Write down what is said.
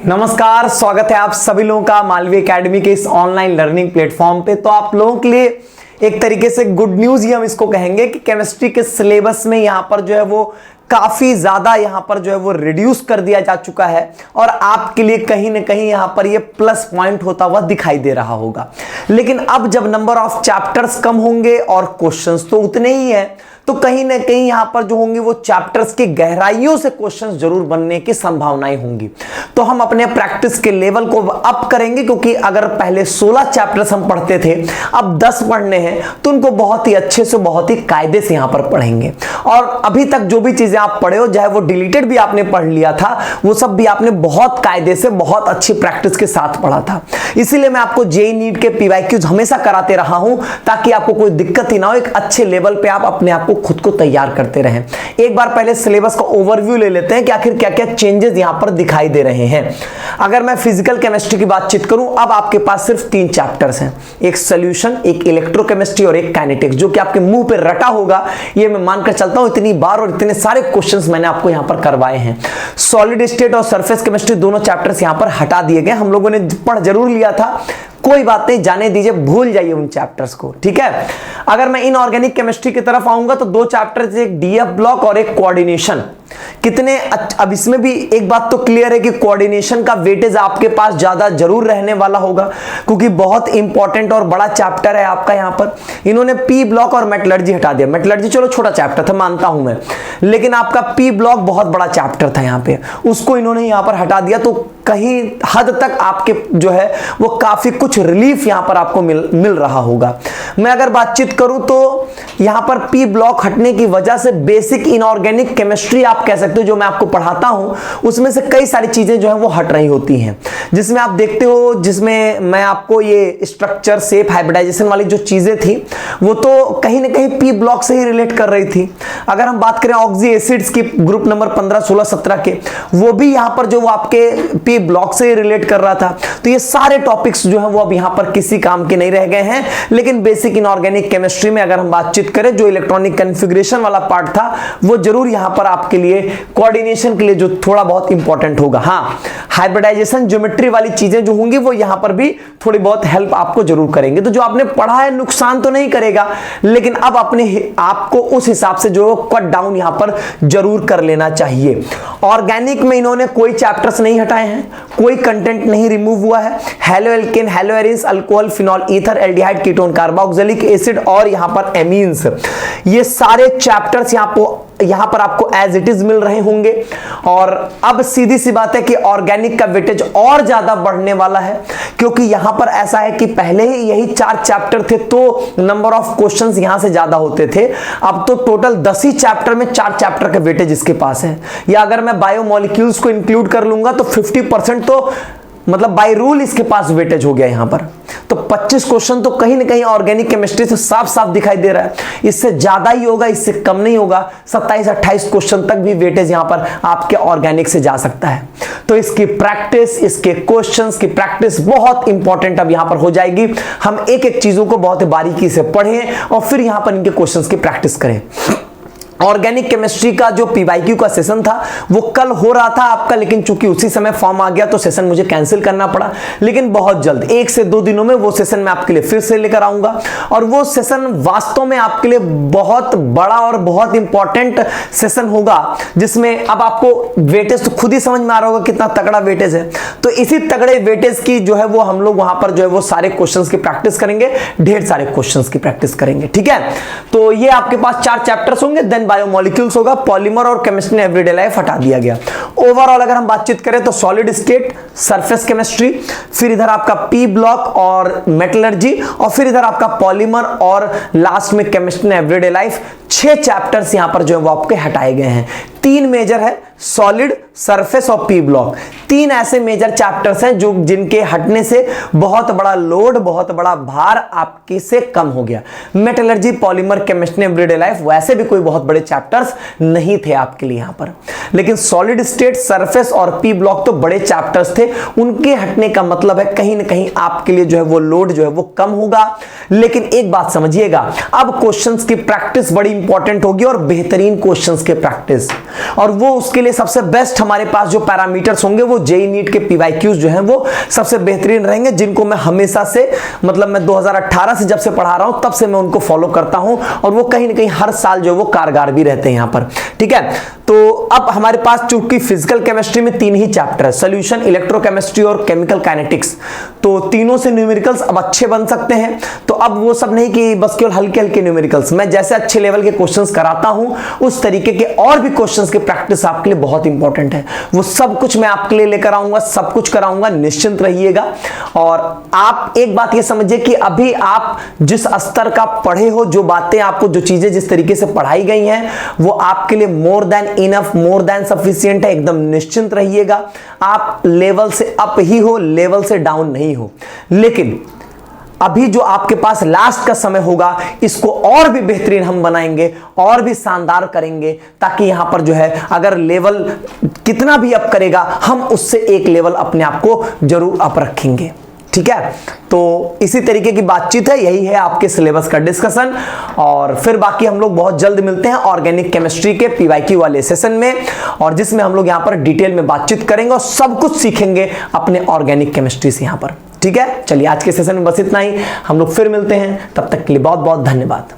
नमस्कार, स्वागत है आप सभी लोगों का मालवी एकेडमी के इस ऑनलाइन लर्निंग प्लेटफॉर्म पे। तो आप लोगों के लिए एक तरीके से गुड न्यूज ही हम इसको कहेंगे कि केमिस्ट्री के सिलेबस में यहाँ पर जो है वो काफी ज्यादा यहाँ पर जो है वो रिड्यूस कर दिया जा चुका है और आपके लिए कहीं ना कहीं यहाँ पर ये प्लस पॉइंट होता हुआ दिखाई दे रहा होगा। लेकिन अब जब नंबर ऑफ चैप्टर्स कम होंगे और क्वेश्चंस तो उतने ही हैं, तो कहीं ना कहीं यहां पर जो होंगे वो चैप्टर्स की गहराइयों से क्वेश्चंस जरूर बनने की संभावनाएं होंगी। तो हम अपने प्रैक्टिस के लेवल को अप करेंगे, क्योंकि अगर पहले 16 चैप्टर्स हम पढ़ते थे, अब 10 पढ़ने हैं, तो उनको बहुत ही अच्छे से बहुत ही कायदे से यहां पर पढ़ेंगे। और अभी तक जो भी चीजें आप पढ़े हो, चाहे वो डिलीटेड भी आपने पढ़ लिया था, वो सब भी आपने बहुत कायदे से बहुत अच्छी प्रैक्टिस के साथ पढ़ा था। इसीलिए मैं आपको जेईई नीट के पीवाईक्यूज हमेशा कराते रहा हूं, ताकि आपको कोई दिक्कत ही ना हो, एक अच्छे लेवल पे आप अपने आप को खुद को तैयार करते रहें। एक बार पहले सिलेबस का ओवरव्यू ले लेते हैं कि आखिर क्या क्या चेंजेस यहां पर दिखाई दे रहे हैं। अगर मैं फिजिकल केमिस्ट्री की बातचीत करूं, अब आपके पास सिर्फ 3 चैप्टर्स हैं, एक सॉल्यूशन, एक इलेक्ट्रोकेमिस्ट्री और एक काइनेटिक्स, जो कि आपके मुंह पे रटा होगा, ये मैं मानकर चलता हूं। इतनी बार और इतने सारे क्वेश्चंस मैंने आपको यहां पर करवाए हैं। सॉलिड स्टेट और सरफेस केमिस्ट्री दोनों चैप्टर्स यहां पर हटा दिए गए। हम लोगों ने पढ़ जरूर लिया था, कोई बात नहीं, जाने दीजिए, भूल जाइए उन चैप्टर्स को, ठीक है। अगर मैं इनऑर्गेनिक केमिस्ट्री की तरफ आऊंगा तो 2 चैप्टर्स, एक डीएफ ब्लॉक और एक कोऑर्डिनेशन। कितने अब इसमें भी एक बात तो क्लियर है कि कोऑर्डिनेशन का वेटेज आपके पास ज्यादा जरूर रहने वाला होगा, क्योंकि बहुत इंपॉर्टेंट और बड़ा चैप्टर है आपका। यहां पर इन्होंने पी ब्लॉक और मेटलर्जी हटा दिया। मेटलर्जी चलो छोटा चैप्टर था, मानता हूं मैं, लेकिन आपका पी ब्लॉक बहुत बड़ा चैप्टर था यहां पे, उसको इन्होंने यहां पर हटा दिया। तो कहीं हद तक आपके जो है वो काफी कुछ रिलीफ यहां पर आपको मिल रहा होगा। मैं अगर बातचीत करूं तो यहां पर पी ब्लॉक हटने की वजह से बेसिक इनऑर्गेनिक केमिस्ट्री आप कह सकते हो, जो मैं आपको पढ़ाता हूं, उसमें से कई सारी चीजें जो है वो हट रही होती हैं, जिसमें आप देखते हो, जिसमें मैं आपको ये स्ट्रक्चर, शेप, हाइब्रिडाइजेशन वाली जो चीजें थी, वो तो कहीं ना कहीं पी ब्लॉक से ही रिलेट कर रही थी। अगर हम बात करें ऑक्सी एसिड्स की, ग्रुप नंबर 15, 16, 17 के, वो भी यहां पर जो वो आपके पी ब्लॉक से रिलेट कर रहा था। तो ये सारे टॉपिक्स जो है वो अब यहां पर किसी काम के नहीं रह गए हैं। लेकिन बेसिक इनऑर्गेनिक केमिस्ट्री में अगर हम बातचीत करें, जो इलेक्ट्रॉनिक कॉन्फ़िगरेशन वाला पार्ट था, वो जरूर यहां पर आपके लिए कोऑर्डिनेशन के लिए जो थोड़ा बहुत इंपॉर्टेंट होगा। हाँ, हाइब्रिडाइजेशन, ज्योमेट्री वाली चीजें जो होंगी वो यहां पर भी थोड़ी बहुत हेल्प आपको जरूर करेंगे। तो जो आपने पढ़ा है नुकसान तो नहीं करेगा, लेकिन अब अपने आपको उस हिसाब से जो कट डाउन यहां पर जरूर कर लेना चाहिए। ऑर्गेनिक में इन्होंने कोई चैप्टर्स नहीं हटाए हैं, कोई कंटेंट नहीं रिमूव हुआ है। Halo alkane, hello arenes, alcohol, phenol, ether, aldehyde, ketone, carboxylic acid और यहां पर एमीन्स, ये सारे चैप्टर्स यहां पर आपको एज इट इज मिल रहे होंगे। और अब सीधी सी बात है कि ऑर्गेनिक का वेटेज और ज्यादा बढ़ने वाला है, क्योंकि यहां पर ऐसा है कि पहले ही यही 4 चैप्टर थे तो नंबर ऑफ क्वेश्चंस यहां से ज्यादा होते थे। अब तो टोटल 10 ही चैप्टर में 4 चैप्टर का वेटेज इसके पास है। या अगर मैं बायोमोलिक्यूल्स को इंक्लूड कर लूंगा तो 50% तो मतलब बाय रूल इसके पास वेटेज हो गया यहां पर। तो 25 क्वेश्चन तो कहीं ना कहीं ऑर्गेनिक केमिस्ट्री से साफ साफ दिखाई दे रहा है। इससे ज्यादा ही होगा, इससे कम नहीं होगा। 27-28 क्वेश्चन तक भी वेटेज यहां पर आपके ऑर्गेनिक से जा सकता है। तो इसकी प्रैक्टिस, इसके क्वेश्चंस की प्रैक्टिस बहुत इंपॉर्टेंट अब यहां पर हो जाएगी। हम एक एक चीजों को बहुत बारीकी से पढ़ें और फिर यहां पर इनके क्वेश्चंस की प्रैक्टिस करें। ऑर्गेनिक केमिस्ट्री का जो पीवाईक्यू का सेशन था वो कल हो रहा था आपका, लेकिन चूंकि उसी समय फॉर्म आ गया तो सेशन मुझे कैंसिल करना पड़ा। लेकिन बहुत जल्द 1 से 2 दिनों में वो सेशन मैं आपके लिए फिर से लेकर आऊंगा। और वो सेशन वास्तव में आपके लिए बहुत बड़ा और बहुत इंपॉर्टेंट सेशन होगा, जिसमें अब आपको वेटेज तो खुद ही समझ में आ रहा होगा कितना तगड़ा वेटेज है। तो इसी तगड़े वेटेज की जो है वो हम लोग वहां पर जो है वो सारे क्वेश्चंस की प्रैक्टिस करेंगे, ढेर सारे क्वेश्चंस की प्रैक्टिस करेंगे, ठीक है। तो ये आपके पास 4 चैप्टर्स होंगे, देन बायोमोलिक्यूल्स होगा, पॉलीमर और केमिस्ट्री एवरीडे लाइफ हटा दिया गया। ओवरऑल अगर हम बातचीत करें तो सॉलिड स्टेट, सरफेस केमिस्ट्री, फिर इधर आपका पी ब्लॉक और मेटलर्जी, और फिर इधर आपका पॉलीमर और लास्ट में केमिस्ट्री एवरीडे लाइफ। 6 चैप्टर्स यहां पर जो है वो आपके हटाए गए हैं। 3 मेजर है, सॉलिड, सरफेस और पी ब्लॉक। 3 ऐसे मेजर चैप्टर्स हैं जो जिनके हटने से बहुत बड़ा लोड, बहुत बड़ा भार आपके से कम हो गया। Metallurgy, polymer, chemistry everyday life वैसे भी कोई बहुत बड़े चैप्टर्स नहीं थे आपके लिए यहां पर, लेकिन सॉलिड स्टेट, सरफेस और पी ब्लॉक तो बड़े चैप्टर्स थे। उनके हटने का मतलब है कहीं ना कहीं आपके लिए जो है वो लोड जो है वो कम होगा। लेकिन एक बात समझिएगा, अब क्वेश्चंस की प्रैक्टिस बड़ी इंपॉर्टेंट होगी और बेहतरीन क्वेश्चंस के प्रैक्टिस, और वो उसके लिए सबसे बेस्ट हमारे पास जो पैरामीटर्स होंगे वो जेईई नीट के पीवाईक्यूज जो हैं वो सबसे बेहतरीन रहेंगे, जिनको मैं हमेशा से, मतलब मैं 2018 से जब से पढ़ा रहा हूं तब से मैं उनको फॉलो करता हूं, और वो कहीं ना कहीं हर साल जो है वो कारगर भी रहते हैं यहां पर। ठीक है, तो अब हमारे पास चूंकि फिजिकल केमिस्ट्री में 3 ही चैप्टर है, सॉल्यूशन, इलेक्ट्रोकेमिस्ट्री और केमिकल काइनेटिक्स, तो तीनों से न्यूमेरिकल्स अब अच्छे बन सकते हैं। तो अब वो सब नहीं कि बस केवल हल्के हल्के न्यूमेरिकल्स, मैं जैसे अच्छे लेवल के क्वेश्चंस कराता हूं उस तरीके के और भी क्वेश्चंस की प्रैक्टिस आपके लिए बहुत इंपॉर्टेंट है। वो सब कुछ मैं आपके लिए लेकर आऊंगा, सब कुछ कराऊंगा, निश्चिंत रहिएगा। और आप एक बात ये समझिए कि अभी आप जिस स्तर का पढ़े हो, जो बातें आपको, जो चीजें जिस तरीके से पढ़ाई गई हैं, वो आपके लिए more than enough, more than sufficient है। एकदम निश्चिंत रहिएगा, आप लेवल से अप ही हो, लेवल से डाउन नहीं हो। लेकिन अभी जो आपके पास लास्ट का समय होगा, इसको और भी बेहतरीन हम बनाएंगे, और भी शानदार करेंगे, ताकि यहां पर जो है अगर लेवल कितना भी अप करेगा, हम उससे एक लेवल अपने आप को जरूर अप रखेंगे। ठीक है, तो इसी तरीके की बातचीत है, यही है आपके सिलेबस का डिस्कशन। और फिर बाकी हम लोग बहुत जल्द मिलते हैं ऑर्गेनिक केमिस्ट्री के पीवाईक्यू वाले सेशन में, और जिसमें हम लोग यहां पर डिटेल में बातचीत करेंगे और सब कुछ सीखेंगे अपने ऑर्गेनिक केमिस्ट्री से यहां पर। ठीक है, चलिए आज के सेशन में बस इतना ही, हम लोग फिर मिलते हैं, तब तक के लिए बहुत बहुत धन्यवाद।